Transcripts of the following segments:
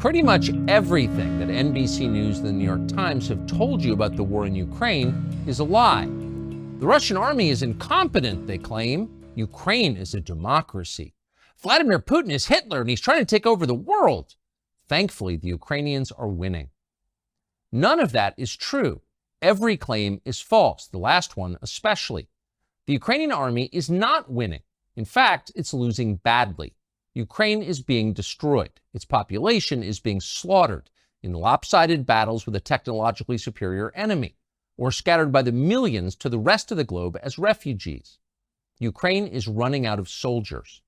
Pretty much everything that NBC News and the New York Times have told you about the war in Ukraine is a lie. The Russian army is incompetent, they claim. Ukraine is a democracy. Vladimir Putin is Hitler and he's trying to take over the world. Thankfully, the Ukrainians are winning. None of that is true. Every claim is false, the last one especially. The Ukrainian army is not winning. In fact, it's losing badly. Ukraine is being destroyed. Its population is being slaughtered in lopsided battles with a technologically superior enemy, or scattered by the millions to the rest of the globe as refugees. Ukraine is running out of soldiers.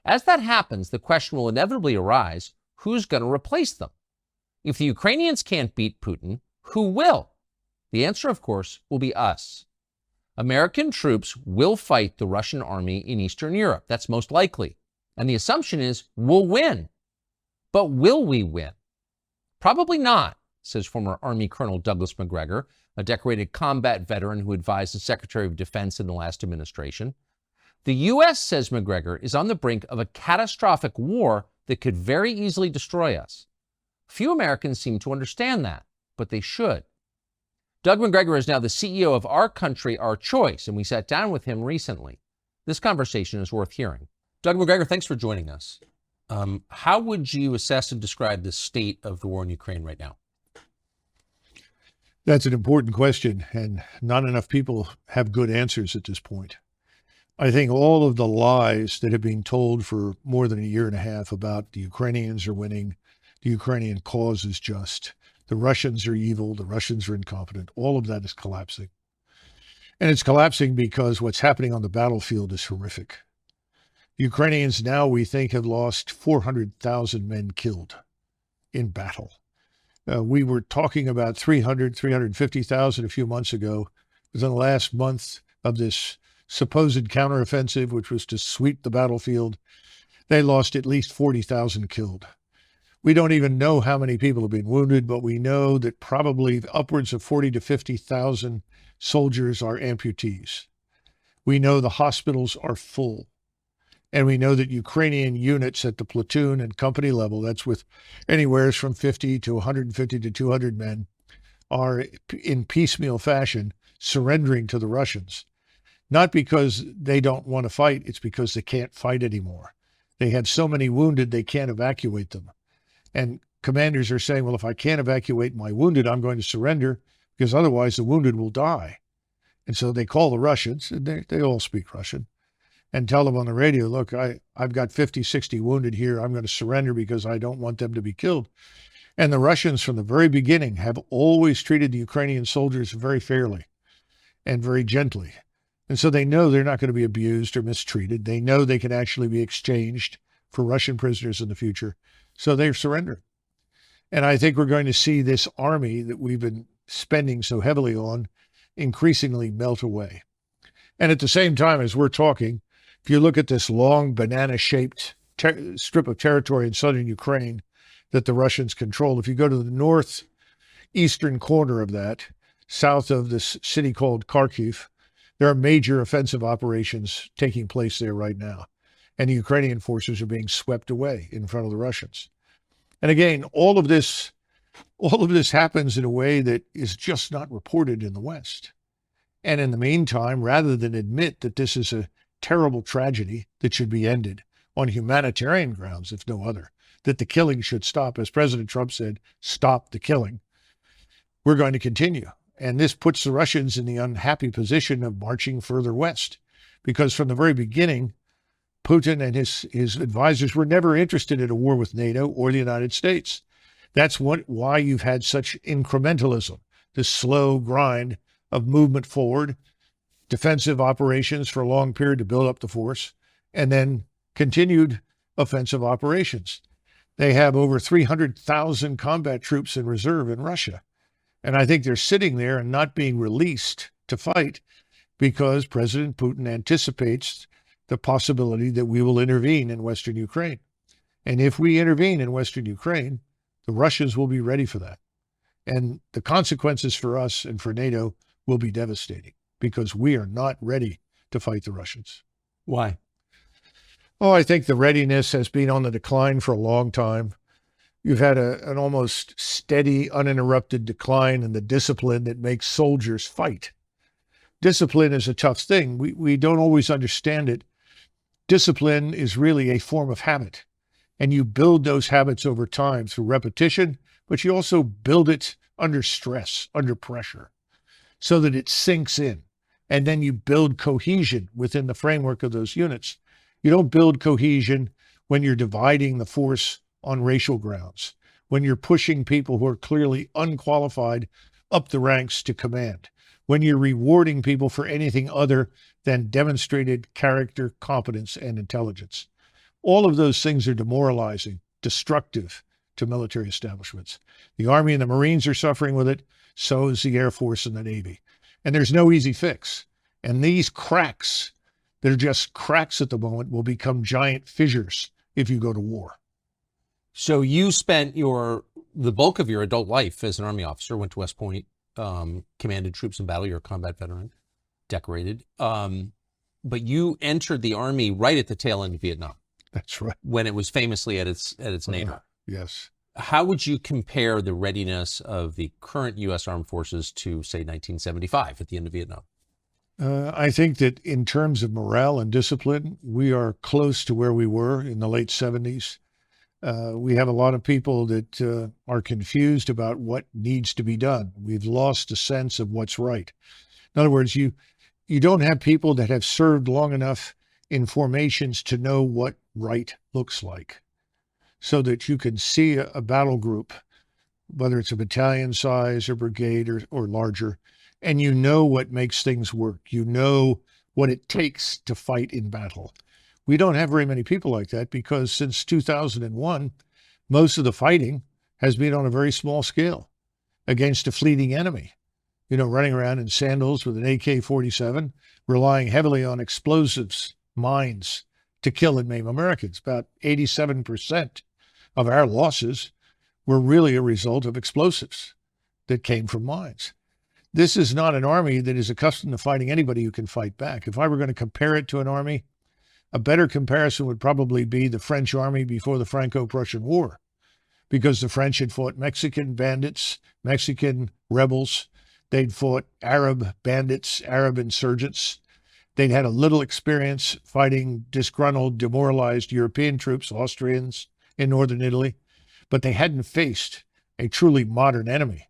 As that happens, the question will inevitably arise, who's going to replace them? If the Ukrainians can't beat Putin, who will? The answer, of course, will be us. American troops will fight the Russian army in Eastern Europe. That's most likely. And the assumption is we'll win. But will we win? Probably not, says former Army Colonel Douglas MacGregor, a decorated combat veteran who advised the Secretary of Defense in the last administration. The U.S., says MacGregor, is on the brink of a catastrophic war that could very easily destroy us. Few Americans seem to understand that, but they should. Doug MacGregor is now the CEO of Our Country, Our Choice, and we sat down with him recently. This conversation is worth hearing. Doug MacGregor, thanks for joining us. How would you assess and describe the state of the war in Ukraine right now? That's an important question, and not enough people have good answers at this point. I think all of the lies that have been told for more than a year and a half about the Ukrainians are winning, the Ukrainian cause is just, the Russians are evil, the Russians are incompetent, all of that is collapsing. And it's collapsing because what's happening on the battlefield is horrific. The Ukrainians now, we think, have lost 400,000 men killed in battle. We were talking about 350,000 a few months ago. Within the last month of this supposed counteroffensive, which was to sweep the battlefield, they lost at least 40,000 killed. We don't even know how many people have been wounded, but we know that probably upwards of 40 to 50,000 soldiers are amputees. We know the hospitals are full. And we know that Ukrainian units at the platoon and company level, that's with anywhere from 50 to 150 to 200 men, are in piecemeal fashion surrendering to the Russians. Not because they don't want to fight, it's because they can't fight anymore. They have so many wounded, they can't evacuate them. And commanders are saying, well, if I can't evacuate my wounded, I'm going to surrender because otherwise the wounded will die. And so they call the Russians, and they all speak Russian, and tell them on the radio, look, I've got 50, 60 wounded here. I'm going to surrender because I don't want them to be killed. And the Russians from the very beginning have always treated the Ukrainian soldiers very fairly and very gently. And so they know they're not going to be abused or mistreated. They know they can actually be exchanged for Russian prisoners in the future. So they're surrendering. And I think we're going to see this army that we've been spending so heavily on increasingly melt away. And at the same time as we're talking, if you look at this long banana-shaped strip of territory in southern Ukraine that the Russians control, if you go to the northeastern corner of that, south of this city called Kharkiv, there are major offensive operations taking place there right now. And the Ukrainian forces are being swept away in front of the Russians. And again, all of this happens in a way that is just not reported in the West. And in the meantime, rather than admit that this is a terrible tragedy that should be ended on humanitarian grounds, if no other, that the killing should stop, as President Trump said, stop the killing, we're going to continue. And this puts the Russians in the unhappy position of marching further west, because from the very beginning, Putin and his advisors were never interested in a war with NATO or the United States. That's why you've had such incrementalism, this slow grind of movement forward, defensive operations for a long period to build up the force, and then continued offensive operations. They have over 300,000 combat troops in reserve in Russia. And I think they're sitting there and not being released to fight because President Putin anticipates the possibility that we will intervene in Western Ukraine. And if we intervene in Western Ukraine, the Russians will be ready for that. And the consequences for us and for NATO will be devastating because we are not ready to fight the Russians. Why? Oh, I think the readiness has been on the decline for a long time. You've had an almost steady, uninterrupted decline in the discipline that makes soldiers fight. Discipline is a tough thing. We don't always understand it. Discipline is really a form of habit, and you build those habits over time through repetition, but you also build it under stress, under pressure, so that it sinks in. And then you build cohesion within the framework of those units. You don't build cohesion when you're dividing the force on racial grounds, when you're pushing people who are clearly unqualified up the ranks to command, when you're rewarding people for anything other than demonstrated character, competence, and intelligence. All of those things are demoralizing, destructive to military establishments. The Army and the Marines are suffering with it. So is the Air Force and the Navy. And there's no easy fix. And these cracks that are just cracks at the moment will become giant fissures if you go to war. So you spent the bulk of your adult life as an Army officer, went to West Point, commanded troops in battle. You're a combat veteran, decorated. But you entered the Army right at the tail end of Vietnam. That's right. When it was famously at its nadir. Yes. How would you compare the readiness of the current U.S. Armed Forces to, say, 1975 at the end of Vietnam? I think that in terms of morale and discipline, we are close to where we were in the late 70s. We have a lot of people that are confused about what needs to be done. We've lost a sense of what's right. In other words, you don't have people that have served long enough in formations to know what right looks like, so that you can see a battle group, whether it's a battalion size or brigade or larger, and you know what makes things work. You know what it takes to fight in battle. We don't have very many people like that because since 2001, most of the fighting has been on a very small scale against a fleeting enemy. Running around in sandals with an AK-47, relying heavily on explosives, mines to kill and maim Americans. About 87% of our losses were really a result of explosives that came from mines. This is not an army that is accustomed to fighting anybody who can fight back. If I were going to compare it to an army, a better comparison would probably be the French army before the Franco-Prussian War, because the French had fought Mexican bandits, Mexican rebels. They'd fought Arab bandits, Arab insurgents. They'd had a little experience fighting disgruntled, demoralized European troops, Austrians in northern Italy, but they hadn't faced a truly modern enemy.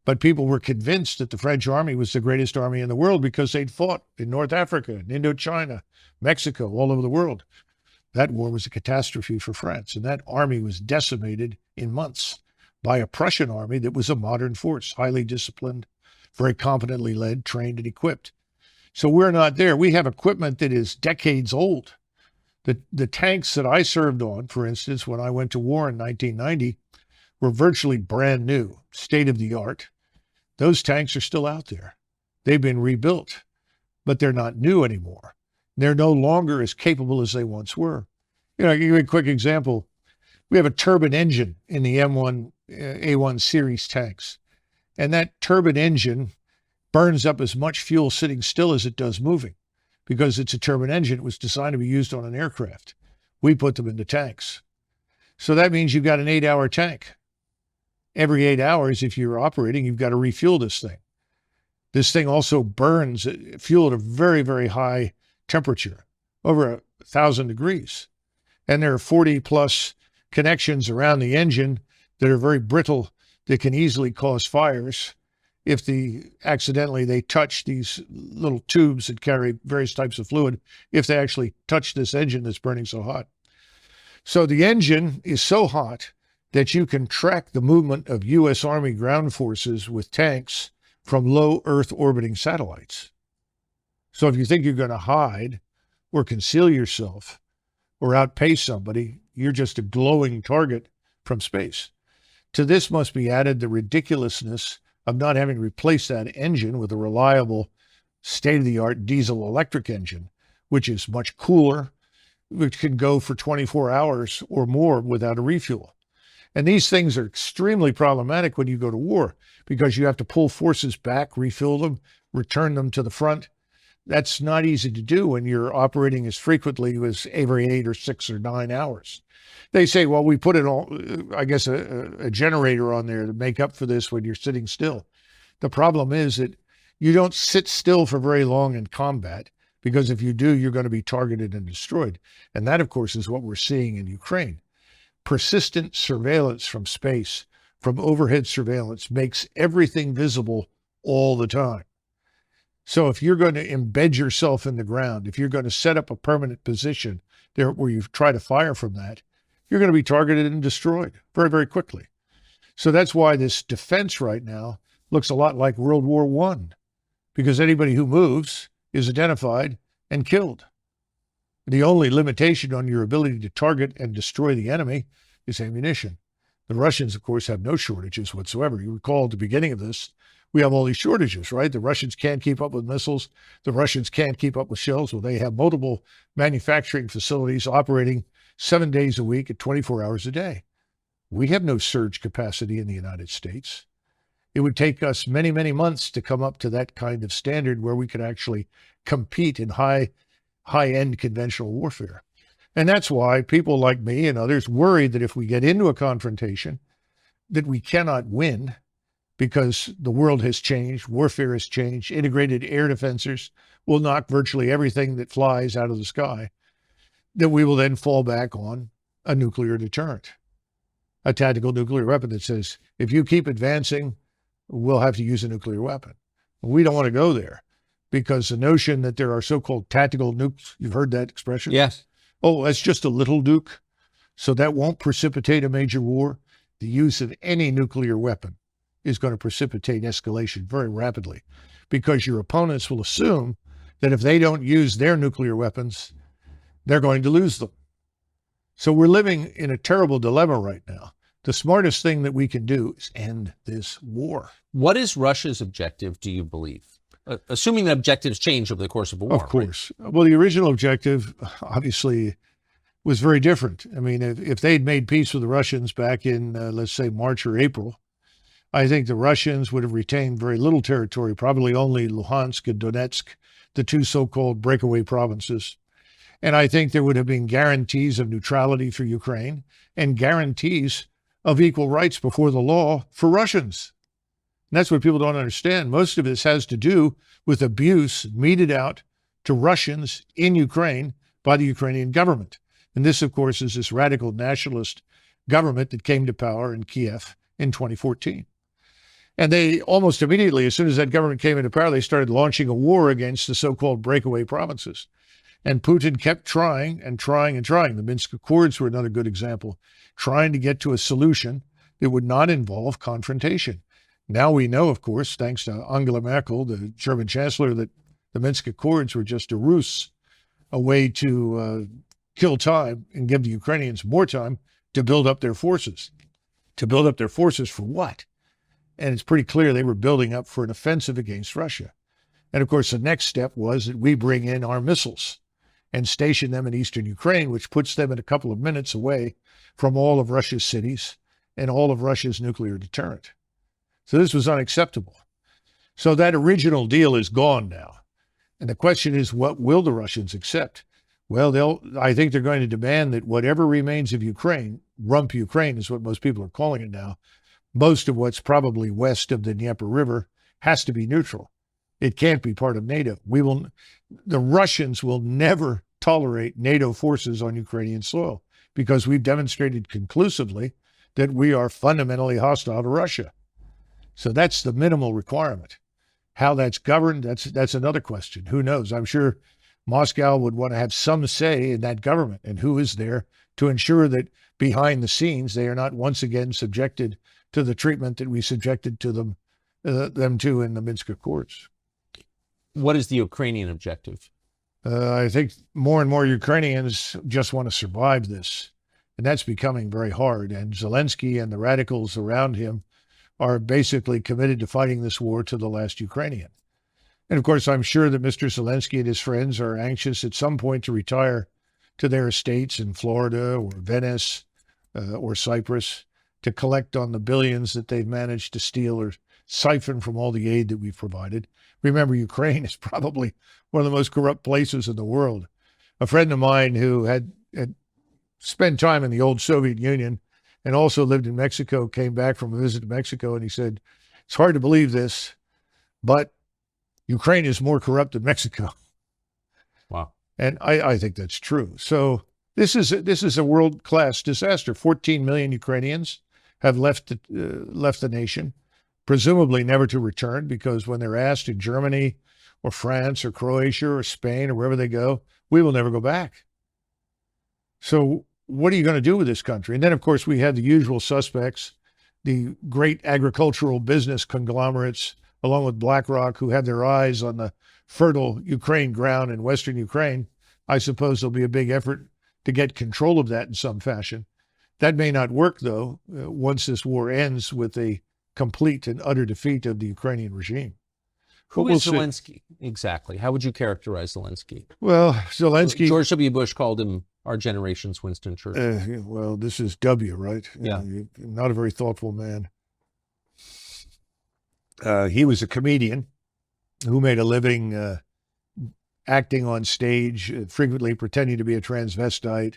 But people were convinced that the French army was the greatest army in the world because they'd fought in North Africa, in Indochina, Mexico, all over the world. That war was a catastrophe for France, and that army was decimated in months by a Prussian army that was a modern force, highly disciplined, very competently led, trained, and equipped. So we're not there. We have equipment that is decades old. The tanks that I served on, for instance, when I went to war in 1990, were virtually brand new, state-of-the-art. Those tanks are still out there. They've been rebuilt, but they're not new anymore. They're no longer as capable as they once were. I'll give you a quick example. We have a turbine engine in the M1, A1 series tanks, and that turbine engine burns up as much fuel sitting still as it does moving, because it's a turbine engine. It was designed to be used on an aircraft. We put them into tanks. So that means you've got an 8-hour tank. Every 8 hours, if you're operating, you've got to refuel this thing. This thing also burns fuel at a very, very high temperature, over 1,000 degrees. And there are 40 plus connections around the engine that are very brittle, that can easily cause fires if accidentally they touch these little tubes that carry various types of fluid, if they actually touch this engine that's burning so hot. So the engine is so hot that you can track the movement of U.S. Army ground forces with tanks from low Earth orbiting satellites. So if you think you're going to hide or conceal yourself or outpace somebody, you're just a glowing target from space. To this must be added the ridiculousness of not having replaced that engine with a reliable, state-of-the-art diesel electric engine, which is much cooler, which can go for 24 hours or more without a refuel. And these things are extremely problematic when you go to war, because you have to pull forces back, refill them, return them to the front. That's not easy to do when you're operating as frequently as every 8 or 6 or 9 hours. They say, well, we put it all, I guess, a generator on there to make up for this when you're sitting still. The problem is that you don't sit still for very long in combat, because if you do, you're going to be targeted and destroyed. And that, of course, is what we're seeing in Ukraine. Persistent surveillance from space, from overhead surveillance, makes everything visible all the time. So if you're going to embed yourself in the ground, if you're going to set up a permanent position there where you try to fire from that, you're going to be targeted and destroyed very, very quickly. So that's why this defense right now looks a lot like World War I, because anybody who moves is identified and killed. The only limitation on your ability to target and destroy the enemy is ammunition. The Russians, of course, have no shortages whatsoever. You recall at the beginning of this, we have all these shortages, right? The Russians can't keep up with missiles. The Russians can't keep up with shells. Well, they have multiple manufacturing facilities operating 7 days a week at 24 hours a day. We have no surge capacity in the United States. It would take us many, many months to come up to that kind of standard where we could actually compete in high-end conventional warfare. And that's why people like me and others worry that if we get into a confrontation, that we cannot win, because the world has changed, warfare has changed, integrated air defenses will knock virtually everything that flies out of the sky, that we will then fall back on a nuclear deterrent, a tactical nuclear weapon that says, if you keep advancing, we'll have to use a nuclear weapon. We don't want to go there, because the notion that there are so-called tactical nukes, you've heard that expression? Yes. Oh, that's just a little nuke, so that won't precipitate a major war. The use of any nuclear weapon is going to precipitate escalation very rapidly, because your opponents will assume that if they don't use their nuclear weapons, they're going to lose them. So we're living in a terrible dilemma right now. The smartest thing that we can do is end this war. What is Russia's objective, do you believe? Assuming the objectives change over the course of a war. Of course. Right? Well, the original objective, obviously, was very different. I mean, if they'd made peace with the Russians back in, let's say, March or April, I think the Russians would have retained very little territory, probably only Luhansk and Donetsk, the two so-called breakaway provinces. And I think there would have been guarantees of neutrality for Ukraine and guarantees of equal rights before the law for Russians. And that's what people don't understand. Most of this has to do with abuse meted out to Russians in Ukraine by the Ukrainian government. And this, of course, is this radical nationalist government that came to power in Kiev in 2014. And they almost immediately, as soon as that government came into power, they started launching a war against the so-called breakaway provinces. And Putin kept trying and trying and trying. The Minsk Accords were another good example, trying to get to a solution that would not involve confrontation. Now we know, of course, thanks to Angela Merkel, the German chancellor, that the Minsk Accords were just a ruse, a way to kill time and give the Ukrainians more time to build up their forces. To build up their forces for what? And it's pretty clear they were building up for an offensive against Russia. And of course, the next step was that we bring in our missiles and station them in eastern Ukraine, which puts them in a couple of minutes away from all of Russia's cities and all of Russia's nuclear deterrent. So this was unacceptable. So that original deal is gone now. And the question is, what will the Russians accept? Well, I think they're going to demand that whatever remains of Ukraine, rump Ukraine is what most people are calling it now, most of what's probably west of the Dnieper River, has to be neutral. It can't be part of NATO. The Russians will never tolerate NATO forces on Ukrainian soil, because we've demonstrated conclusively that we are fundamentally hostile to Russia. So that's the minimal requirement. How that's governed, that's another question. Who knows? I'm sure Moscow would want to have some say in that government, and who is there to ensure that behind the scenes they are not once again subjected to the treatment that we subjected to them to in the Minsk Accords. What is the Ukrainian objective? I think more and more Ukrainians just want to survive this, and that's becoming very hard. And Zelensky and the radicals around him are basically committed to fighting this war to the last Ukrainian. And of course, I'm sure that Mr. Zelensky and his friends are anxious at some point to retire to their estates in Florida or Venice or Cyprus to collect on the billions that they've managed to steal or siphon from all the aid that we've provided. Remember, Ukraine is probably one of the most corrupt places in the world. A friend of mine who had spent time in the old Soviet Union and also lived in Mexico came back from a visit to Mexico, and he said, it's hard to believe this, but Ukraine is more corrupt than Mexico. Wow. And I think that's true. So this is a world-class disaster. 14 million Ukrainians have left the nation, presumably never to return, because when they're asked in Germany or France or Croatia or Spain or wherever they go, we will never go back. So what are you going to do with this country? And then, of course, we have the usual suspects, the great agricultural business conglomerates, along with BlackRock, who have their eyes on the fertile Ukraine ground in Western Ukraine. I suppose there'll be a big effort to get control of that in some fashion. That may not work, though, once this war ends with a complete and utter defeat of the Ukrainian regime. Who is Zelensky? Exactly. How would you characterize Zelensky? Well, Zelensky... George W. Bush called him our generation's Winston Churchill. Well, this is W, right? Yeah. Not a very thoughtful man. He was a comedian who made a living acting on stage, frequently pretending to be a transvestite,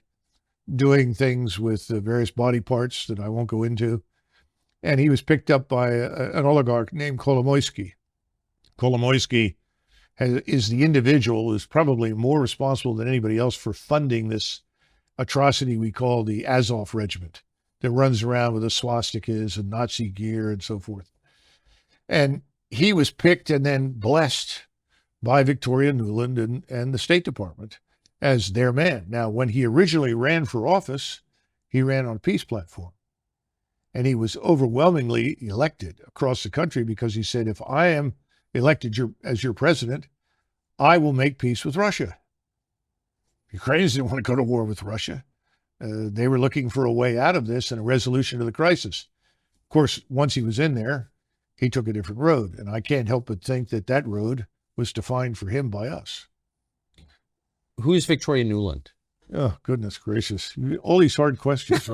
doing things with various body parts that I won't go into. And he was picked up by an oligarch named Kolomoisky. Kolomoisky is the individual who's probably more responsible than anybody else for funding this atrocity we call the Azov Regiment that runs around with the swastikas and Nazi gear and so forth. And he was picked and then blessed by Victoria Nuland and the State Department as their man. Now, when he originally ran for office, he ran on a peace platform. And he was overwhelmingly elected across the country because he said, if I am elected as your president, I will make peace with Russia. Ukrainians didn't want to go to war with Russia. They were looking for a way out of this and a resolution to the crisis. Of course, once he was in there, he took a different road. And I can't help but think that that road was defined for him by us. Who is Victoria Nuland? Oh, goodness gracious. All these hard questions.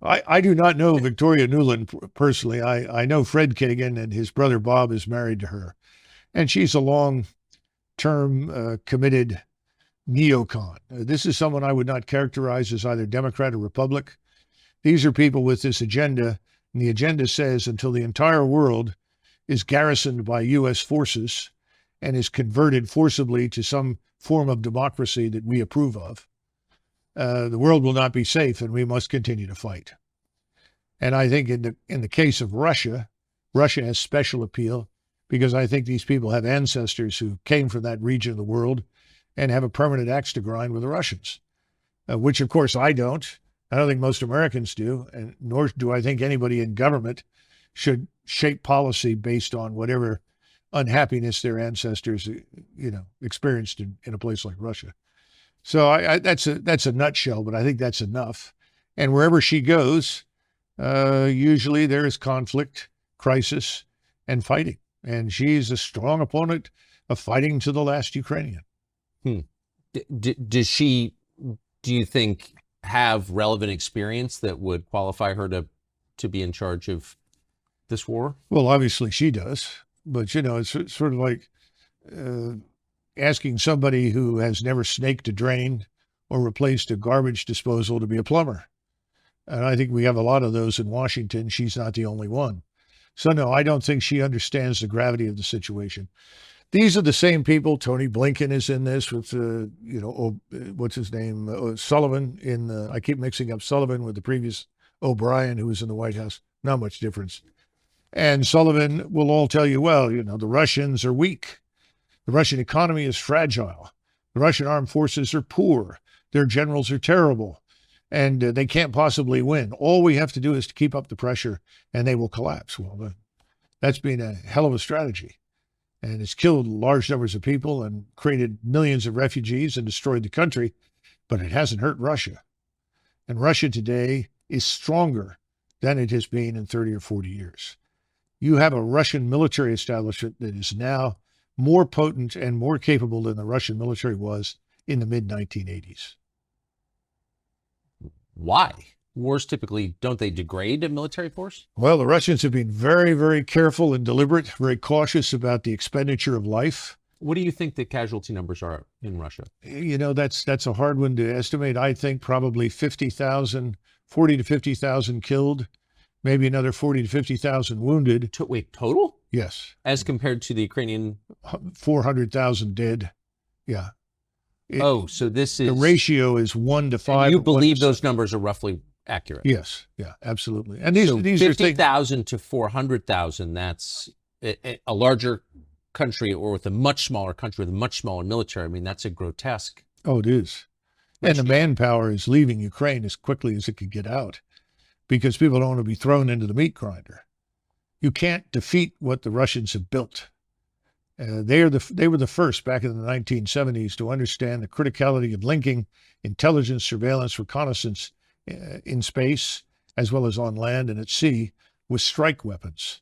I do not know Victoria Nuland personally. I know Fred Kagan, and his brother Bob is married to her. And she's a long-term committed neocon. This is someone I would not characterize as either Democrat or Republic. These are people with this agenda, and the agenda says until the entire world is garrisoned by U.S. forces and is converted forcibly to some form of democracy that we approve of, the world will not be safe, and we must continue to fight. And I think in the case of Russia, Russia has special appeal because I think these people have ancestors who came from that region of the world and have a permanent axe to grind with the Russians, which of course I don't. I don't think most Americans do, and nor do I think anybody in government should shape policy based on whatever unhappiness their ancestors, experienced in a place like Russia. So that's a nutshell, but I think that's enough. And wherever she goes, usually there is conflict, crisis, and fighting. And she's a strong opponent of fighting to the last Ukrainian. Does she, do you think, have relevant experience that would qualify her to be in charge of this war? Well, obviously she does. But, it's sort of like asking somebody who has never snaked a drain or replaced a garbage disposal to be a plumber. And I think we have a lot of those in Washington. She's not the only one. So, no, I don't think she understands the gravity of the situation. These are the same people. Tony Blinken is in this with, what's his name? Sullivan I keep mixing up Sullivan with the previous O'Brien, who was in the White House. Not much difference. And Sullivan will all tell you, well, the Russians are weak. The Russian economy is fragile. The Russian armed forces are poor. Their generals are terrible. And they can't possibly win. All we have to do is to keep up the pressure and they will collapse. Well, that's been a hell of a strategy. And it's killed large numbers of people and created millions of refugees and destroyed the country, but it hasn't hurt Russia. And Russia today is stronger than it has been in 30 or 40 years. You have a Russian military establishment that is now more potent and more capable than the Russian military was in the mid-1980s. Why? Wars typically, don't they degrade a military force? Well, the Russians have been very, very careful and deliberate, very cautious about the expenditure of life. What do you think the casualty numbers are in Russia? You know, that's a hard one to estimate. I think probably 50,000, 40 to 50,000 killed, maybe another 40 to 50,000 wounded. Wait, total? Yes. As compared to the Ukrainian? 400,000 dead. Yeah. So this is... The ratio is 1 to 5. You believe those numbers are roughly accurate? Yes. Yeah, absolutely. And these are 50,000 to 400,000, that's a larger country, or with a much smaller country with a much smaller military. I mean, that's a grotesque. Oh, it is. And the manpower is leaving Ukraine as quickly as it can get out because people don't want to be thrown into the meat grinder. You can't defeat what the Russians have built. They were the first back in the 1970s to understand the criticality of linking intelligence, surveillance, reconnaissance in space, as well as on land and at sea, with strike weapons.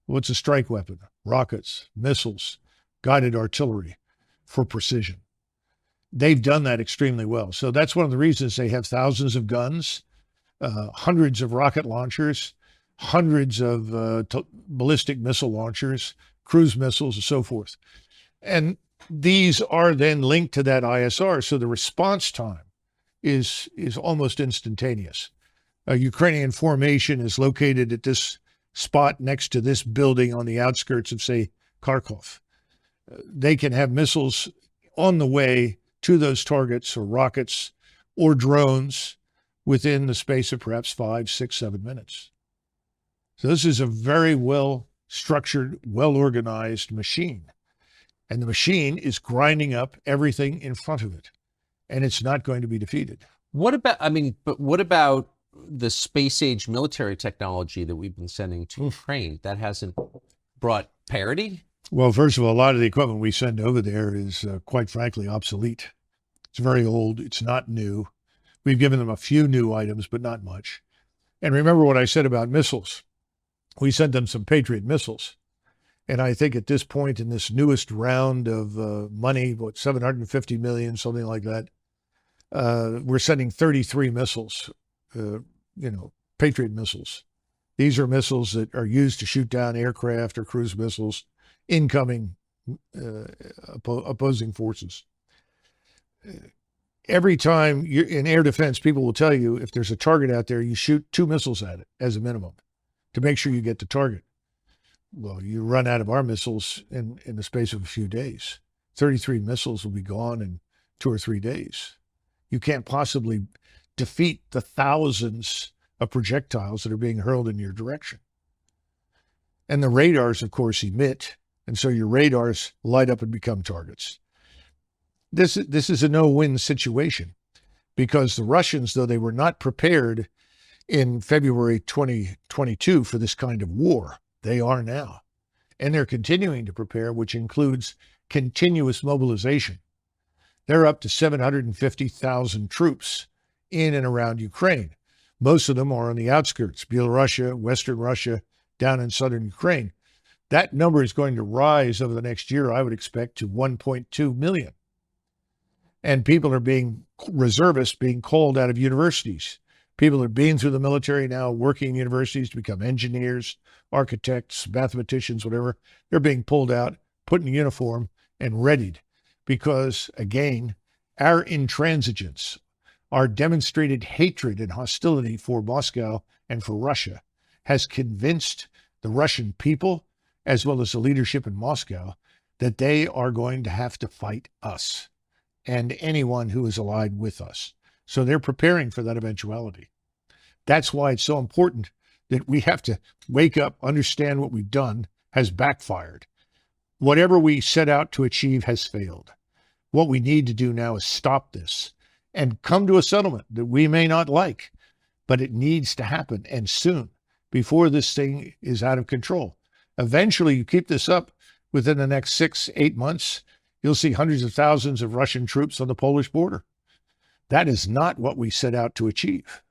What's a strike weapon? Rockets, missiles, guided artillery for precision. They've done that extremely well. So that's one of the reasons they have thousands of guns, hundreds of rocket launchers, hundreds of ballistic missile launchers, cruise missiles, and so forth. And these are then linked to that ISR. So the response time is almost instantaneous. A Ukrainian formation is located at this spot next to this building on the outskirts of, say, Kharkov. They can have missiles on the way to those targets, or rockets or drones, within the space of perhaps 5, 6, 7 minutes. So this is a very well structured, well-organized machine. And the machine is grinding up everything in front of it. And it's not going to be defeated. What about the space-age military technology that we've been sending to Ukraine? That hasn't brought parity? Well, first of all, a lot of the equipment we send over there is, quite frankly, obsolete. It's very old. It's not new. We've given them a few new items, but not much. And remember what I said about missiles. We sent them some Patriot missiles. And I think at this point in this newest round of money, what, $750 million, something like that, we're sending 33 missiles, Patriot missiles. These are missiles that are used to shoot down aircraft or cruise missiles, incoming opposing forces. Every time you're in air defense, people will tell you if there's a target out there, you shoot 2 missiles at it as a minimum to make sure you get the target. Well, you run out of our missiles in the space of a few days. 33 missiles will be gone in 2 or 3 days. You can't possibly defeat the thousands of projectiles that are being hurled in your direction. And the radars, of course, emit, and so your radars light up and become targets. This is a no-win situation because the Russians, though they were not prepared in February 2022 for this kind of war, they are now. And they're continuing to prepare, which includes continuous mobilization. They're up to 750,000 troops in and around Ukraine. Most of them are on the outskirts, Belarus, Western Russia, down in southern Ukraine. That number is going to rise over the next year, I would expect, to 1.2 million. And people are reservists being called out of universities. People are being through the military now, working in universities to become engineers, architects, mathematicians, whatever. They're being pulled out, put in uniform, and readied. Because, again, our intransigence, our demonstrated hatred and hostility for Moscow and for Russia has convinced the Russian people, as well as the leadership in Moscow, that they are going to have to fight us and anyone who is allied with us. So they're preparing for that eventuality. That's why it's so important that we have to wake up, understand what we've done has backfired. Whatever we set out to achieve has failed. What we need to do now is stop this and come to a settlement that we may not like, but it needs to happen, and soon, before this thing is out of control. Eventually, you keep this up within the next 6, 8 months, you'll see hundreds of thousands of Russian troops on the Polish border. That is not what we set out to achieve.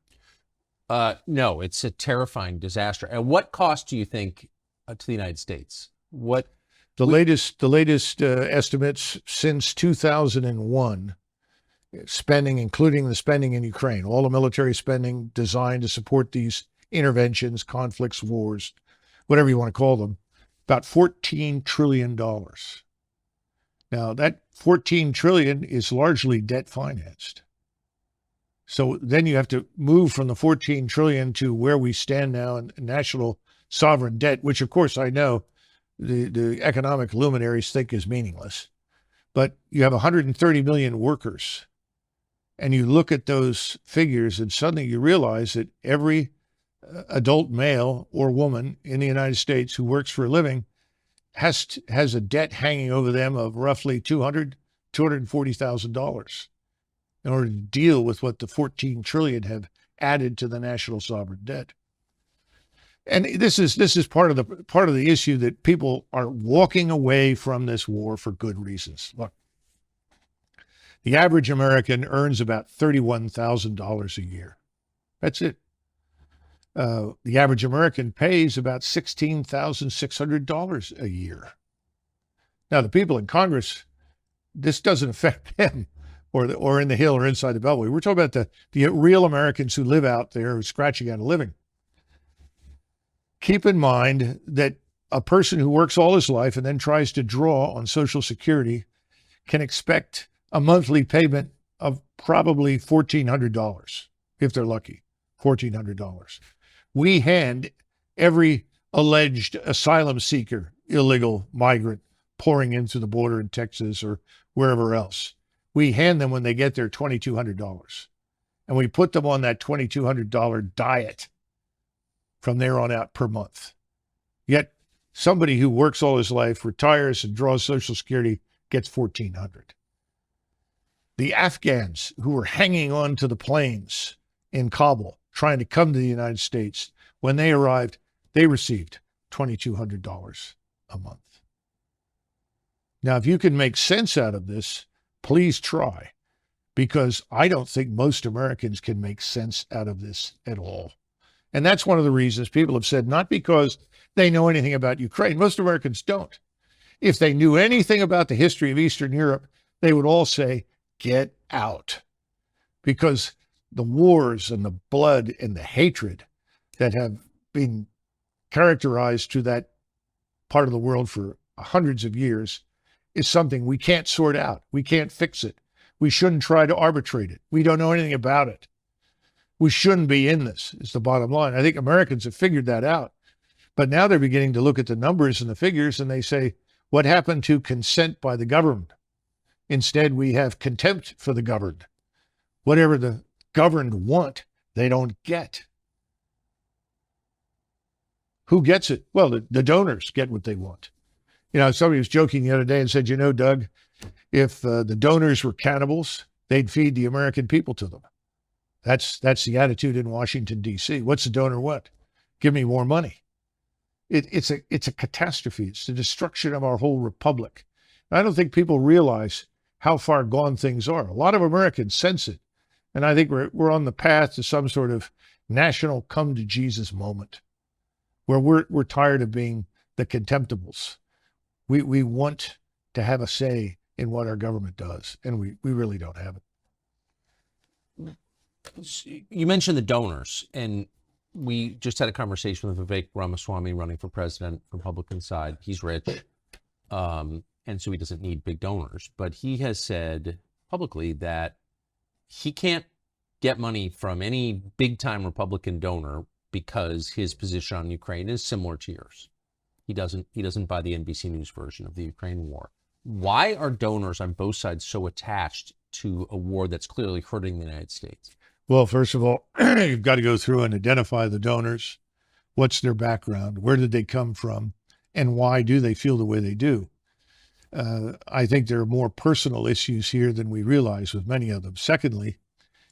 No, it's a terrifying disaster. At what cost do you think to the United States? The latest estimates since 2001 spending, including the spending in Ukraine, all the military spending designed to support these interventions, conflicts, wars, whatever you want to call them, about $14 trillion. Now, that 14 trillion is largely debt financed. So then you have to move from the 14 trillion to where we stand now in national sovereign debt, which of course I know the economic luminaries think is meaningless. But you have 130 million workers. And you look at those figures and suddenly you realize that every adult male or woman in the United States who works for a living has a debt hanging over them of roughly $240,000 in order to deal with what the 14 trillion have added to the national sovereign debt. And this is part of the issue that people are walking away from this war for good reasons. Look, the average American earns about $31,000 a year. That's it. The average American pays about $16,600 a year. Now, the people in Congress, this doesn't affect them or in the Hill or inside the Beltway. We're talking about the real Americans who live out there who are scratching out a living. Keep in mind that a person who works all his life and then tries to draw on Social Security can expect a monthly payment of probably $1,400 if they're lucky, $1,400. We hand every alleged asylum seeker, illegal migrant pouring in through the border in Texas or wherever else, we hand them when they get there $2,200. And we put them on that $2,200 diet from there on out per month. Yet somebody who works all his life, retires and draws Social Security gets $1,400. The Afghans who were hanging on to the planes in Kabul trying to come to the United States, when they arrived, they received $2,200 a month. Now, if you can make sense out of this, please try, because I don't think most Americans can make sense out of this at all. And that's one of the reasons people have said, not because they know anything about Ukraine. Most Americans don't. If they knew anything about the history of Eastern Europe, they would all say, get out. Because the wars and the blood and the hatred that have been characterized to that part of the world for hundreds of years is something we can't sort out. We can't fix it. We shouldn't try to arbitrate it. We don't know anything about it. We shouldn't be in this, is the bottom line. I think Americans have figured that out. But now they're beginning to look at the numbers and the figures and they say, what happened to consent by the governed? Instead, we have contempt for the governed. Whatever the governed want, they don't get. Who gets it? Well, the donors get what they want. You know, somebody was joking the other day and said, you know, Doug, if the donors were cannibals, they'd feed the American people to them. That's the attitude in Washington, D.C. What's the donor want? Give me more money. It's a catastrophe. It's the destruction of our whole republic. And I don't think people realize how far gone things are. A lot of Americans sense it. And I think we're on the path to some sort of national come to Jesus moment where we're tired of being the contemptibles. We want to have a say in what our government does, and we really don't have it. You mentioned the donors, and we just had a conversation with Vivek Ramaswamy running for president, Republican side. He's rich, and so he doesn't need big donors. But he has said publicly that he can't get money from any big-time Republican donor because his position on Ukraine is similar to yours. He doesn't buy the NBC News version of the Ukraine war. Why are donors on both sides so attached to a war that's clearly hurting the United States? Well, first of all, you've got to go through and identify the donors. What's their background? Where did they come from? And why do they feel the way they do? I think there are more personal issues here than we realize with many of them. Secondly,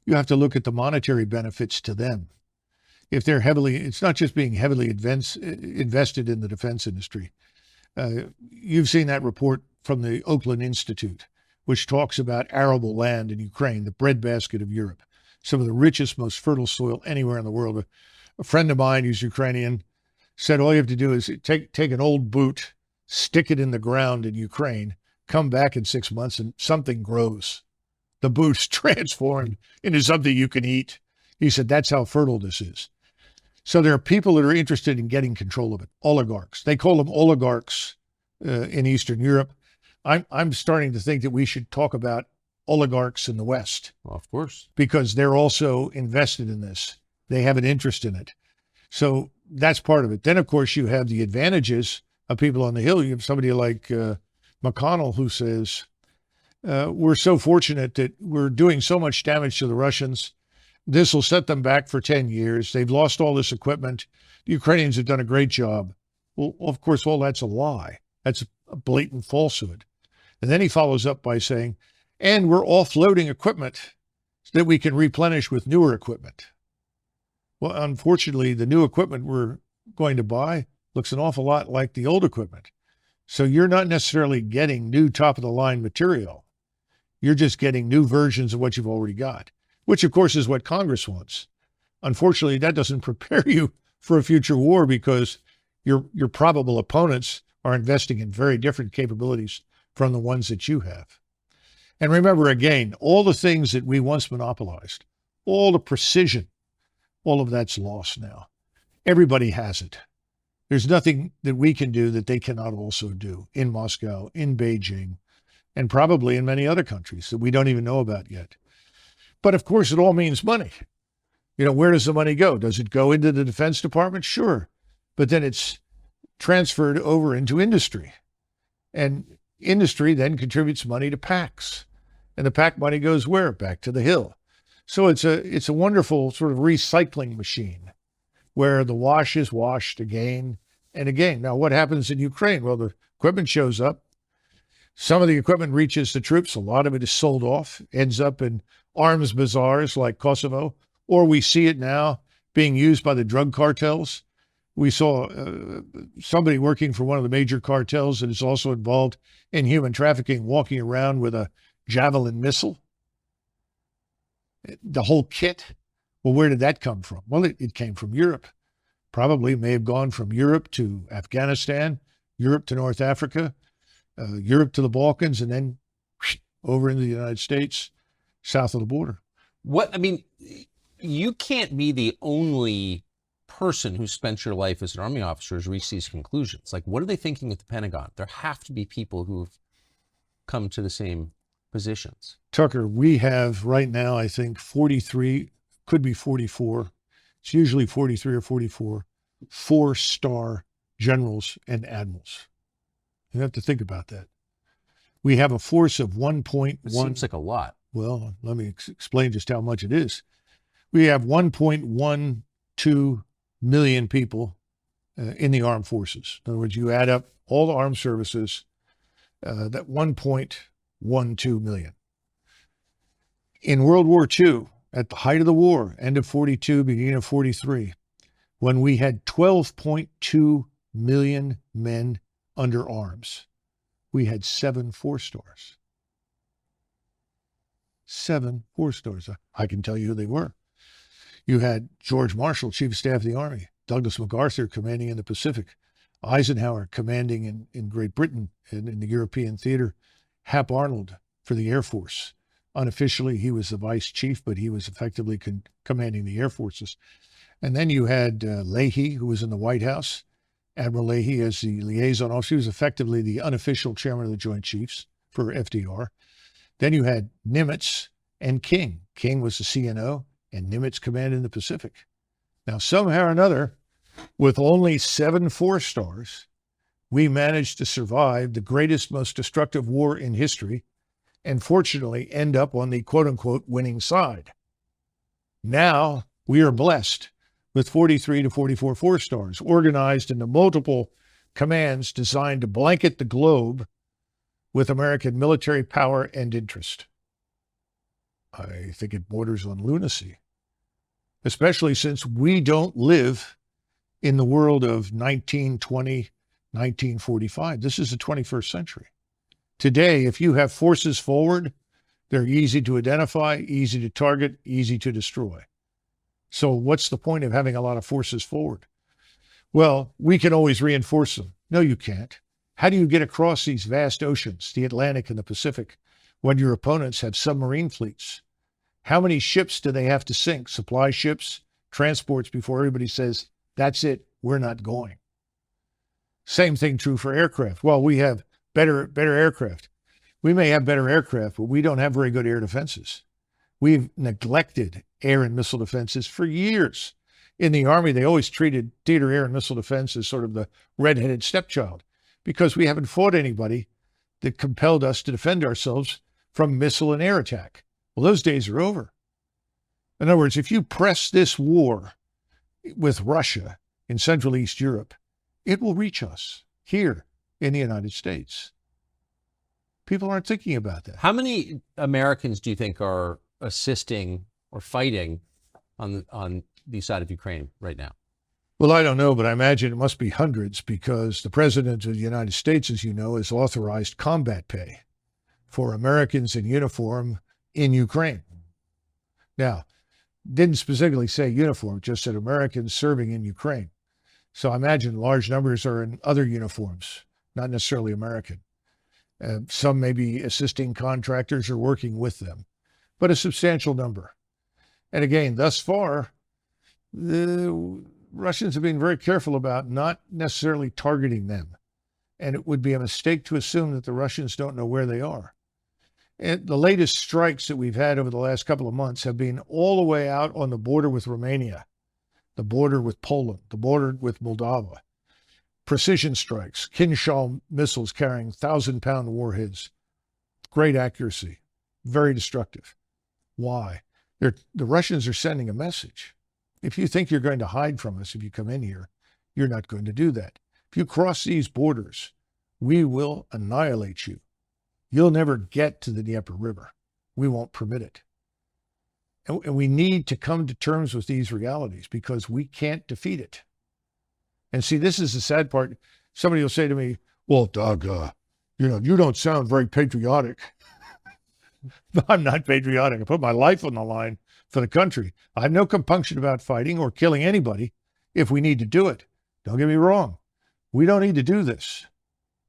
you have to look at the monetary benefits to them. If they're it's not just being heavily invested in the defense industry. You've seen that report from the Oakland Institute, which talks about arable land in Ukraine, the breadbasket of Europe, some of the richest, most fertile soil anywhere in the world. A friend of mine who's Ukrainian said all you have to do is take an old boot, stick it in the ground in Ukraine, come back in 6 months and something grows the boost transformed into something you can eat. He said, that's how fertile this is. So there are people that are interested in getting control of it. Oligarchs. They call them oligarchs in Eastern Europe. I'm starting to think that we should talk about oligarchs in the West. Well, of course. Because they're also invested in this. They have an interest in it. So that's part of it. Then, of course, you have the advantages of people on the Hill. You have somebody like McConnell who says, we're so fortunate that we're doing so much damage to the Russians. This will set them back for 10 years. They've lost all this equipment. The Ukrainians have done a great job. Well, of course, all that's a lie. That's a blatant falsehood. And then he follows up by saying, and we're offloading equipment so that we can replenish with newer equipment. Well, unfortunately, the new equipment we're going to buy looks an awful lot like the old equipment. So you're not necessarily getting new top-of-the-line material. You're just getting new versions of what you've already got, which, of course, is what Congress wants. Unfortunately, that doesn't prepare you for a future war because your probable opponents are investing in very different capabilities from the ones that you have. And remember, again, all the things that we once monopolized, all the precision, all of that's lost now. Everybody has it. There's nothing that we can do that they cannot also do in Moscow, in Beijing, and probably in many other countries that we don't even know about yet. But of course, it all means money. You know, where does the money go? Does it go into the Defense Department? Sure. But then it's transferred over into industry. And industry then contributes money to PACs. And the PAC money goes where? Back to the Hill. So it's a wonderful sort of recycling machine where the wash is washed again and again. Now, what happens in Ukraine? Well, the equipment shows up. Some of the equipment reaches the troops. A lot of it is sold off, ends up in arms bazaars like Kosovo, or we see it now being used by the drug cartels. We saw somebody working for one of the major cartels that is also involved in human trafficking walking around with a Javelin missile. The whole kit. Well, where did that come from? Well, it came from Europe. Probably may have gone from Europe to Afghanistan, Europe to North Africa, Europe to the Balkans, and then over into the United States, south of the border. You can't be the only person who spent your life as an Army officer who's reached these conclusions. Like, what are they thinking at the Pentagon? There have to be people who've come to the same positions. Tucker, we have right now, I think, 43, could be 44. It's usually 43 or 44, 4-star generals and admirals. You have to think about that. We have a force of 1.1. It seems like a lot. Well, let me explain just how much it is. We have 1.12 million people in the armed forces. In other words, you add up all the armed services, that 1.12 million. In World War II, at the height of the war, end of 42, beginning of 43, when we had 12.2 million men under arms, we had 7 4-stars. 7 4-stars. I can tell you who they were. You had George Marshall, Chief of Staff of the Army, Douglas MacArthur commanding in the Pacific, Eisenhower commanding in Great Britain and in the European theater, Hap Arnold for the Air Force. Unofficially, he was the vice chief, but he was effectively commanding the air forces. And then you had Leahy, who was in the White House. Admiral Leahy as the liaison officer. He was effectively the unofficial chairman of the Joint Chiefs for FDR. Then you had Nimitz and King. King was the CNO, and Nimitz commanded in the Pacific. Now, somehow or another, with only 7 4-stars, we managed to survive the greatest, most destructive war in history, and fortunately end up on the quote-unquote winning side. Now we are blessed with 43 to 44 4-stars organized into multiple commands designed to blanket the globe with American military power and interest. I think it borders on lunacy, especially since we don't live in the world of 1920, 1945. This is the 21st century. Today, if you have forces forward, they're easy to identify, easy to target, easy to destroy. So what's the point of having a lot of forces forward? Well, we can always reinforce them. No, you can't. How do you get across these vast oceans, the Atlantic and the Pacific, when your opponents have submarine fleets? How many ships do they have to sink, supply ships, transports, before everybody says, that's it, we're not going? Same thing true for aircraft. Well, we have better aircraft. We may have better aircraft, but we don't have very good air defenses. We've neglected air and missile defenses for years. In the Army, they always treated theater air and missile defense as sort of the redheaded stepchild, because we haven't fought anybody that compelled us to defend ourselves from missile and air attack. Well, those days are over. In other words, if you press this war with Russia in Central East Europe, it will reach us here in the United States. People aren't thinking about that. How many Americans do you think are assisting or fighting on the side of Ukraine right now? Well, I don't know, but I imagine it must be hundreds, because the President of the United States, as you know, has authorized combat pay for Americans in uniform in Ukraine. Now, didn't specifically say uniform, just said Americans serving in Ukraine. So I imagine large numbers are in other uniforms, not necessarily American. Some may be assisting contractors or working with them, but a substantial number. And again, thus far, the Russians have been very careful about not necessarily targeting them. And it would be a mistake to assume that the Russians don't know where they are. And the latest strikes that we've had over the last couple of months have been all the way out on the border with Romania, the border with Poland, the border with Moldova. Precision strikes, Kinshal missiles carrying 1,000-pound warheads. Great accuracy, very destructive. Why? The Russians are sending a message. If you think you're going to hide from us if you come in here, you're not going to do that. If you cross these borders, we will annihilate you. You'll never get to the Dnieper River. We won't permit it. And we need to come to terms with these realities, because we can't defeat it. And see, this is the sad part. Somebody will say to me, well, Doug, you don't sound very patriotic. I'm not patriotic. I put my life on the line for the country. I have no compunction about fighting or killing anybody if we need to do it. Don't get me wrong. We don't need to do this.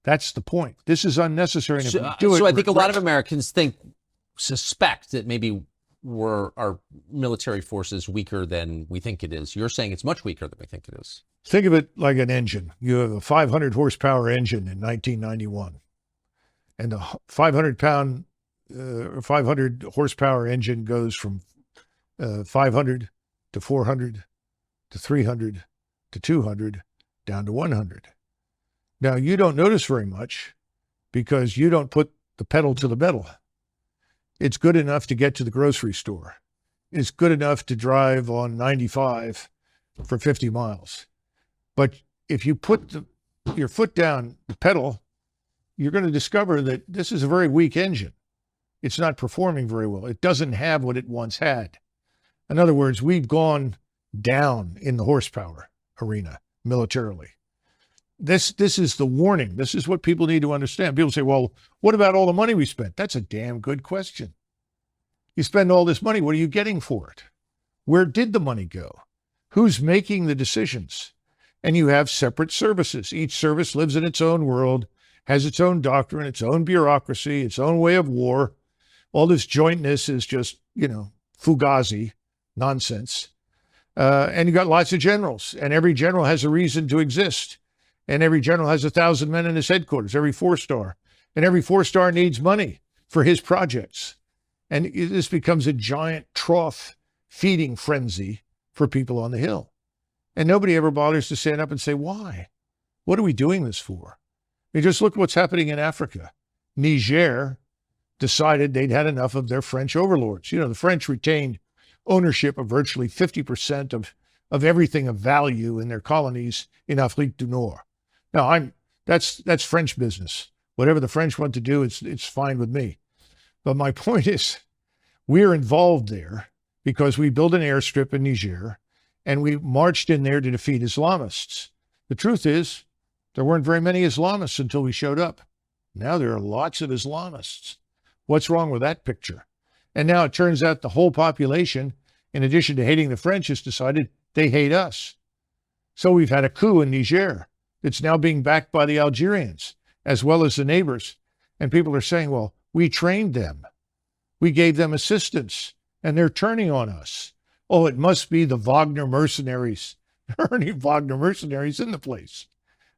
That's the point. This is unnecessary. And if we do it, so I think a lot of Americans suspect that maybe our military force is weaker than we think it is. You're saying it's much weaker than we think it is. Think of it like an engine. You have a 500 horsepower engine in 1991, and the 500 horsepower engine goes from 500 to 400 to 300 to 200 down to 100. Now, you don't notice very much because you don't put the pedal to the metal. It's good enough to get to the grocery store. It's good enough to drive on 95 for 50 miles. But if you put your foot down the pedal, you're going to discover that this is a very weak engine. It's not performing very well. It doesn't have what it once had. In other words, we've gone down in the horsepower arena militarily. This is the warning. This is what people need to understand. People say, well, what about all the money we spent? That's a damn good question. You spend all this money, what are you getting for it? Where did the money go? Who's making the decisions? And you have separate services. Each service lives in its own world, has its own doctrine, its own bureaucracy, its own way of war. All this jointness is just, fugazi nonsense. And you got lots of generals, and every general has a reason to exist. And every general has 1,000 men in his headquarters, every 4-star. And every 4-star needs money for his projects. And this becomes a giant trough feeding frenzy for people on the Hill. And nobody ever bothers to stand up and say, why? What are we doing this for? I mean, just look at what's happening in Africa. Niger decided they'd had enough of their French overlords. The French retained ownership of virtually 50% of everything of value in their colonies in Afrique du Nord. Now, that's French business. Whatever the French want to do, it's fine with me. But my point is, we're involved there because we built an airstrip in Niger, and we marched in there to defeat Islamists. The truth is, there weren't very many Islamists until we showed up. Now there are lots of Islamists. What's wrong with that picture? And now it turns out the whole population, in addition to hating the French, has decided they hate us. So we've had a coup in Niger. It's now being backed by the Algerians, as well as the neighbors. And people are saying, well, We trained them. We gave them assistance, and they're turning on us. Oh, it must be the Wagner mercenaries. There aren't any Wagner mercenaries in the place.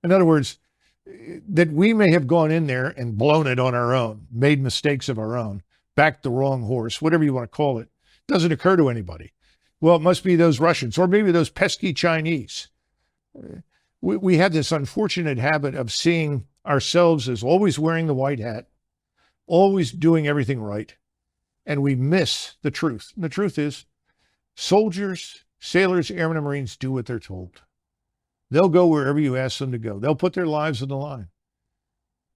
In other words, that we may have gone in there and blown it on our own, made mistakes of our own, backed the wrong horse, whatever you want to call it, doesn't occur to anybody. Well, it must be those Russians, or maybe those pesky Chinese. We have this unfortunate habit of seeing ourselves as always wearing the white hat, always doing everything right, and we miss the truth. And the truth is, soldiers, sailors, airmen, and Marines do what they're told. They'll go wherever you ask them to go. They'll put their lives on the line.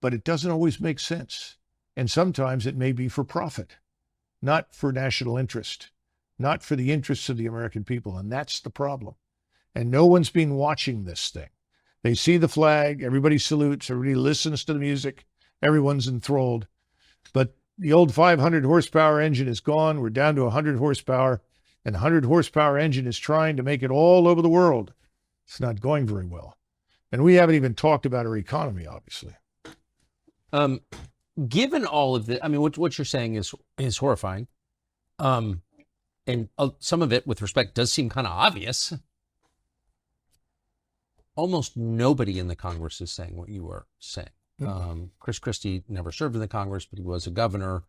But it doesn't always make sense. And sometimes it may be for profit, not for national interest, not for the interests of the American people. And that's the problem. And no one's been watching this thing. They see the flag, everybody salutes, everybody listens to the music, everyone's enthralled. But the old 500 horsepower engine is gone. We're down to 100 horsepower. And the 100 horsepower engine is trying to make it all over the world. It's not going very well. And we haven't even talked about our economy, obviously. Given all of the, I mean, what you're saying is horrifying. And some of it, with respect, does seem kind of obvious. Almost nobody in the Congress is saying what you are saying. Chris Christie never served in the Congress, but he was a governor.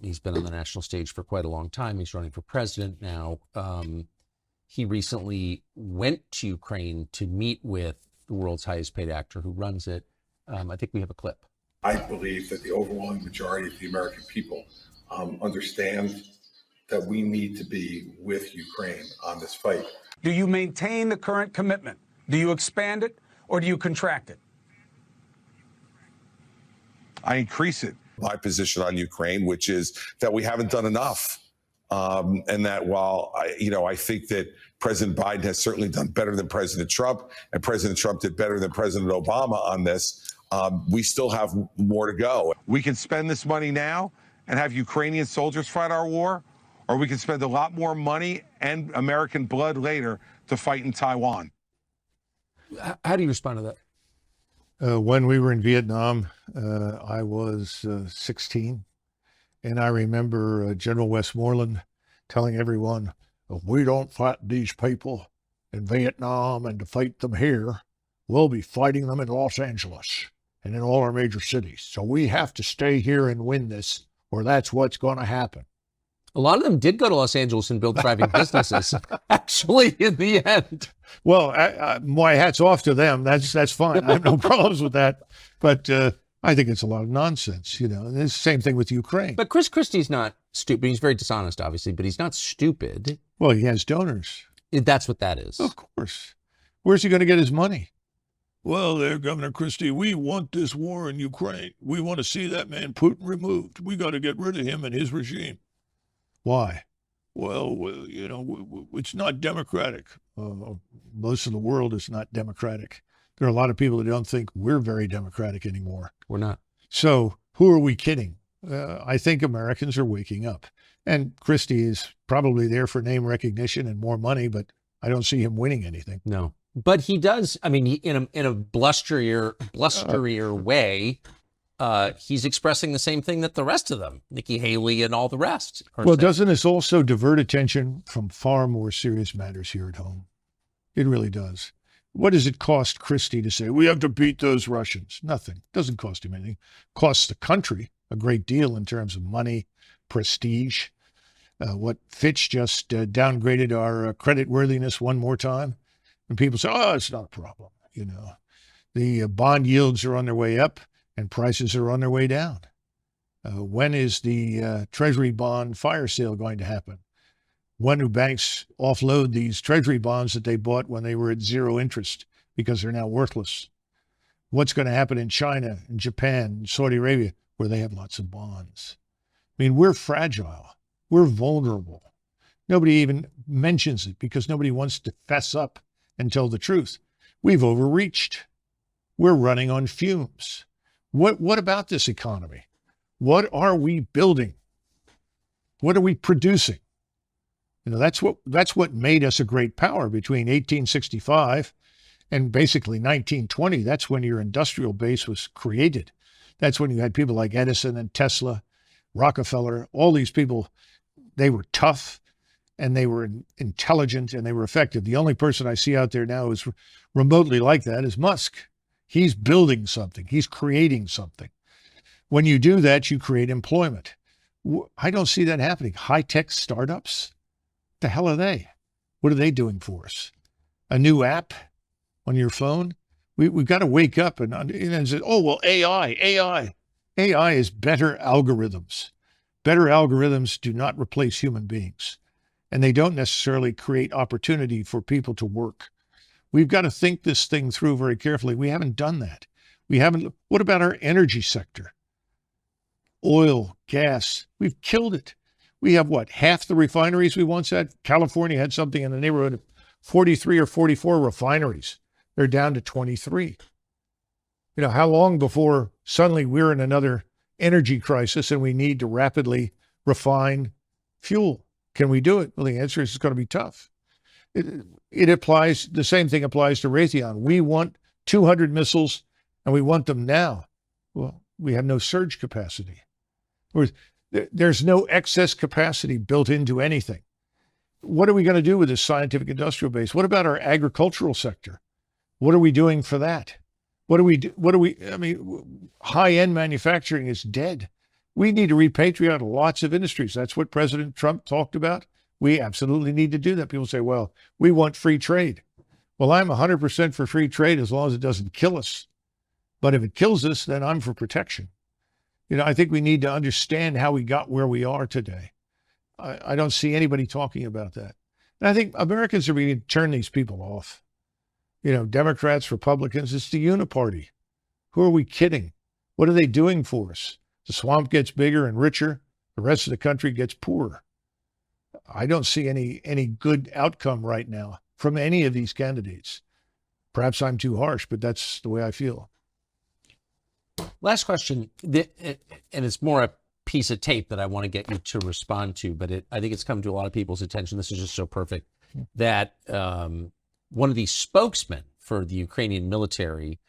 He's been on the national stage for quite a long time. He's running for president now. He recently went to Ukraine to meet with the world's highest paid actor who runs it. I think we have a clip. I believe that the overwhelming majority of the American people understand that we need to be with Ukraine on this fight. Do you maintain the current commitment? Do you expand it, or do you contract it? I increase it. My position on Ukraine, which is that we haven't done enough. And that while I think that President Biden has certainly done better than President Trump, and President Trump did better than President Obama on this, we still have more to go. We can spend this money now and have Ukrainian soldiers fight our war, or we can spend a lot more money and American blood later to fight in Taiwan. How do you respond to that? When we were in Vietnam, I was 16. And I remember General Westmoreland telling everyone, if we don't fight these people in Vietnam and to fight them here, we'll be fighting them in Los Angeles and in all our major cities. So we have to stay here and win this, or that's what's going to happen. A lot of them did go to Los Angeles and build thriving businesses, actually, in the end. Well, my hat's off to them. That's fine. I have no problems with that. But I think it's a lot of nonsense, And it's the same thing with Ukraine. But Chris Christie's not stupid. He's very dishonest, obviously, but he's not stupid. Well, he has donors. That's what that is. Of course. Where's he going to get his money? Well, there, Governor Christie, we want this war in Ukraine. We want to see that man Putin removed. We got to get rid of him and his regime. Why? Well, it's not democratic. Most of the world is not democratic. There are a lot of people that don't think we're very democratic anymore. We're not. So who are we kidding? I think Americans are waking up. And Christie is probably there for name recognition and more money, but I don't see him winning anything. No. But he does, I mean, in a blusterier way, he's expressing the same thing that the rest of them, Nikki Haley and all the rest, are Well, saying. Doesn't this also divert attention from far more serious matters here at home? It really does. What does it cost Christie to say, we have to beat those Russians? Nothing. It doesn't cost him anything. It costs the country a great deal in terms of money, prestige. What Fitch just downgraded our credit worthiness one more time. And people say, oh, it's not a problem. The bond yields are on their way up and prices are on their way down. When is the Treasury bond fire sale going to happen? When do banks offload these Treasury bonds that they bought when they were at zero interest because they're now worthless? What's going to happen in China, in Japan, in Saudi Arabia, where they have lots of bonds? I mean, we're fragile. We're vulnerable. Nobody even mentions it because nobody wants to fess up and tell the truth. We've overreached. We're running on fumes. What about this economy? What are we building? What are we producing? That's what made us a great power between 1865 and basically 1920. That's when your industrial base was created. That's when you had people like Edison and Tesla, Rockefeller, all these people. They were tough and they were intelligent and they were effective. The only person I see out there now who's remotely like that is Musk. He's building something. He's creating something. When you do that, you create employment. I don't see that happening. High-tech startups? The hell are they? What are they doing for us? A new app on your phone? We've got to wake up and say, oh, well, AI is better algorithms. Better algorithms do not replace human beings, and they don't necessarily create opportunity for people to work. We've got to think this thing through very carefully. We haven't done that. What about our energy sector? Oil, gas, we've killed it. We have what, half the refineries we once had? California had something in the neighborhood of 43 or 44 refineries. They're down to 23. You know, how long before suddenly we're in another energy crisis and we need to rapidly refine fuel? Can we do it? Well, the answer is it's going to be tough. It applies, the same thing applies to Raytheon. We want 200 missiles and we want them now. Well, we have no surge capacity. There's no excess capacity built into anything. What are we going to do with this scientific industrial base? What about our agricultural sector? What are we doing for that? High-end manufacturing is dead. We need to repatriate lots of industries. That's what President Trump talked about. We absolutely need to do that. People say, well, we want free trade. Well, I'm 100% for free trade as long as it doesn't kill us. But if it kills us, then I'm for protection. You know, I think we need to understand how we got where we are today. I don't see anybody talking about that. And I think Americans are beginning to turn these people off. You know, Democrats, Republicans, it's the uniparty. Who are we kidding? What are they doing for us? The swamp gets bigger and richer. The rest of the country gets poorer. I don't see any good outcome right now from any of these candidates. Perhaps I'm too harsh, but that's the way I feel. Last question, and it's more a piece of tape that I want to get you to respond to, but I think it's come to a lot of people's attention. This is just so perfect that one of the spokesmen for the Ukrainian military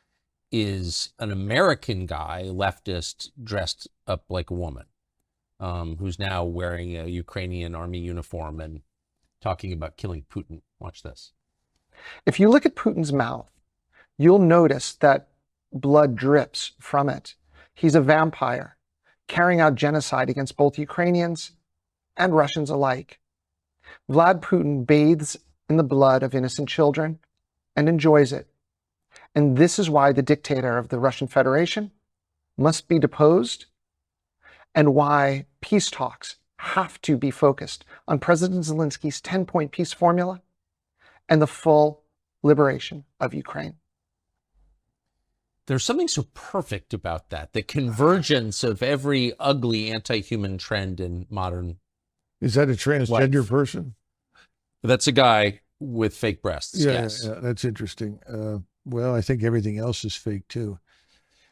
is an American guy, leftist, dressed up like a woman, who's now wearing a Ukrainian army uniform and talking about killing Putin. Watch this. If you look at Putin's mouth, you'll notice that blood drips from it. He's a vampire, carrying out genocide against both Ukrainians and Russians alike. Vlad Putin bathes in the blood of innocent children and enjoys it. And this is why the dictator of the Russian Federation must be deposed, and why peace talks have to be focused on President Zelensky's 10-point peace formula and the full liberation of Ukraine. There's something so perfect about that, the convergence of every ugly anti-human trend in modern. Is that a transgender person? That's a guy with fake breasts. Yeah, yes. Yeah, that's interesting. Well, I think everything else is fake too.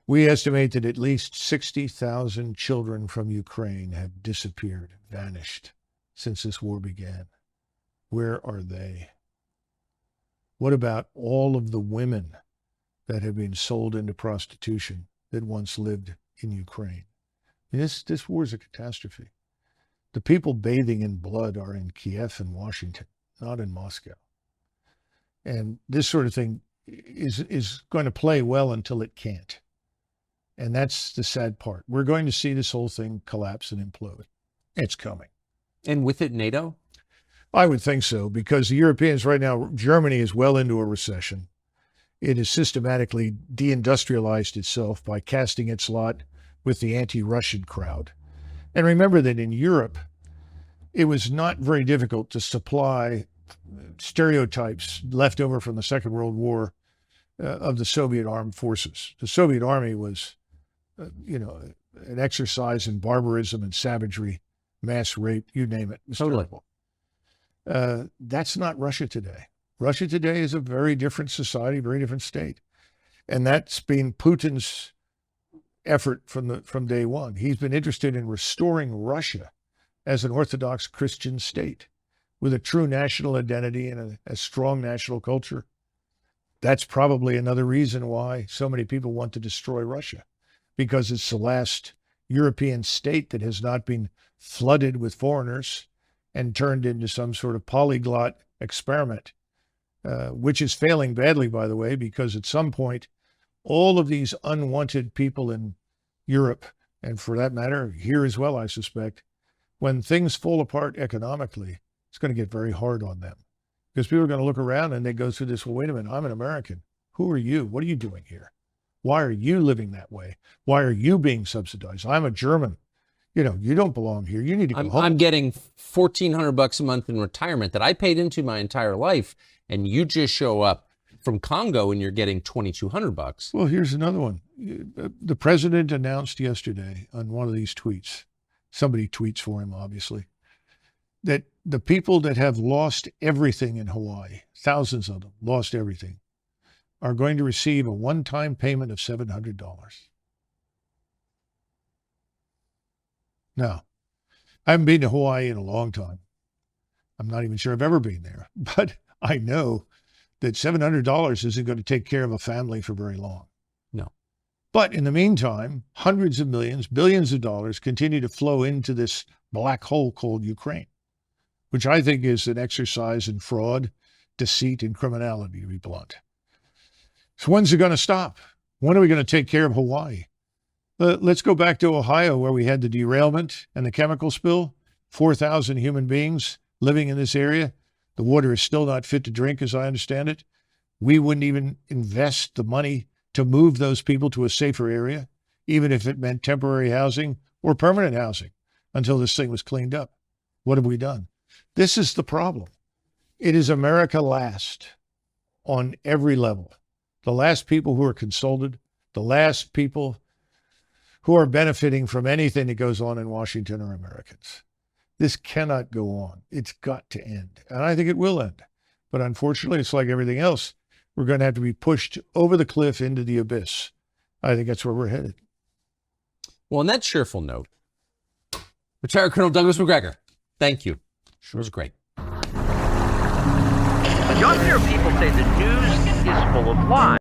We estimate that at least 60,000 children from Ukraine have disappeared, vanished since this war began. Where are they? What about all of the women that have been sold into prostitution that once lived in Ukraine? I mean, this war is a catastrophe. The people bathing in blood are in Kiev and Washington, not in Moscow. And this sort of thing is going to play well until it can't. And that's the sad part. We're going to see this whole thing collapse and implode. It's coming. And with it, NATO? I would think so, because the Europeans right now, Germany is well into a recession. It has systematically deindustrialized itself by casting its lot with the anti-Russian crowd. And remember that in Europe, it was not very difficult to supply stereotypes left over from the Second World War of the Soviet armed forces. The Soviet army was, an exercise in barbarism and savagery, mass rape, you name it. It was terrible. That's not Russia today. Russia today is a very different society, very different state. And that's been Putin's effort from day one. He's been interested in restoring Russia as an Orthodox Christian state with a true national identity and a strong national culture. That's probably another reason why so many people want to destroy Russia. because it's the last European state that has not been flooded with foreigners and turned into some sort of polyglot experiment, which is failing badly, by the way, because at some point, all of these unwanted people in Europe, and for that matter, here as well, I suspect, when things fall apart economically, it's going to get very hard on them. Because people are going to look around and they go through this, well, wait a minute, I'm an American. Who are you? What are you doing here? Why are you living that way? Why are you being subsidized? I'm a German. You know, you don't belong here. You need to go home. I'm getting $1,400 a month in retirement that I paid into my entire life, and you just show up from Congo and you're getting $2,200. Well, here's another one. The president announced yesterday on one of these tweets, somebody tweets for him, obviously, that the people that have lost everything in Hawaii, thousands of them lost everything, are going to receive a one-time payment of $700. Now, I haven't been to Hawaii in a long time. I'm not even sure I've ever been there, but I know that $700 isn't going to take care of a family for very long. No. But in the meantime, hundreds of millions, billions of dollars continue to flow into this black hole called Ukraine, which I think is an exercise in fraud, deceit, and criminality, to be blunt. So when's it going to stop? When are we going to take care of Hawaii? Let's go back to Ohio, where we had the derailment and the chemical spill. 4,000 human beings living in this area. The water is still not fit to drink, as I understand it. We wouldn't even invest the money to move those people to a safer area, even if it meant temporary housing or permanent housing, until this thing was cleaned up. What have we done? This is the problem. It is America last on every level. The last people who are consulted, the last people who are benefiting from anything that goes on in Washington are Americans. This cannot go on. It's got to end. And I think it will end. But unfortunately, it's like everything else. We're going to have to be pushed over the cliff into the abyss. I think that's where we're headed. Well, on that cheerful note, retired Colonel Douglas MacGregor, thank you. Sure was great. You often hear people say the news is full of lies.